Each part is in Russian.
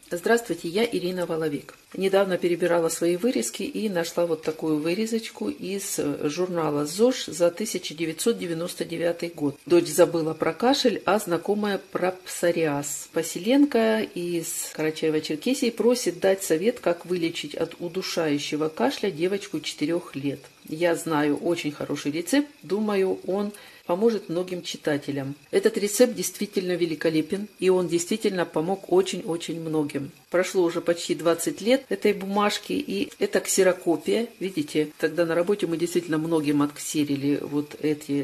Здравствуйте, я Ирина Воловик. Недавно перебирала свои вырезки и нашла вот такую вырезочку из журнала ЗОЖ за 1999 год. Дочь забыла про кашель, а знакомая про псориаз. Поселенка из Карачаево-Черкесии просит дать совет, как вылечить от удушающего кашля девочку 4 лет. Я знаю очень хороший рецепт, думаю, он поможет многим читателям. Этот рецепт действительно великолепен, и он действительно помог очень-очень многим. Прошло уже почти 20 лет этой бумажки, и это ксерокопия. Видите, тогда на работе мы действительно многим отксерили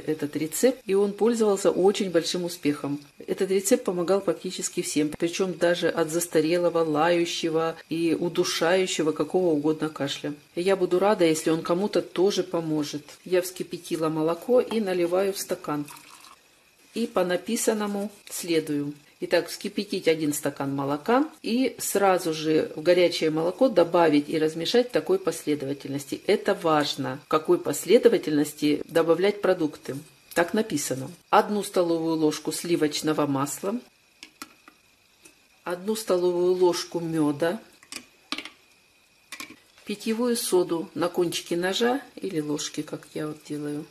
этот рецепт, и он пользовался очень большим успехом. Этот рецепт помогал практически всем, причем даже от застарелого, лающего и удушающего какого угодно кашля. И я буду рада, если он кому-то тоже поможет. Я вскипятила молоко и наливаю в стакан. И по написанному следую. Итак, вскипятить 1 стакан молока и сразу же в горячее молоко добавить и размешать в такой последовательности. Это важно, в какой последовательности добавлять продукты. Так написано. 1 столовую ложку сливочного масла, 1 столовую ложку меда, питьевую соду на кончике ножа или ложки, как я вот делаю.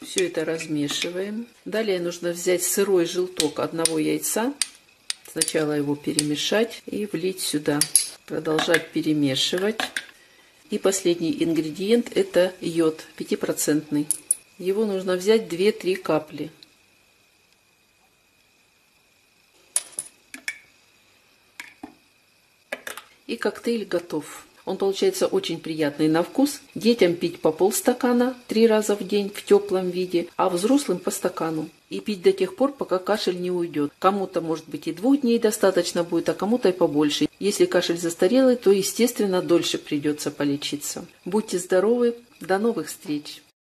Все это размешиваем. Далее нужно взять сырой желток 1 яйца. Сначала его перемешать и влить сюда. Продолжать перемешивать. И последний ингредиент — это йод 5%. Его нужно взять 2-3 капли. И коктейль готов. Он получается очень приятный на вкус. Детям пить по полстакана 3 раза в день в теплом виде, а взрослым по стакану. И пить до тех пор, пока кашель не уйдет. Кому-то, может быть, и 2 дней достаточно будет, а кому-то и побольше. Если кашель застарелый, то, естественно, дольше придется полечиться. Будьте здоровы, до новых встреч!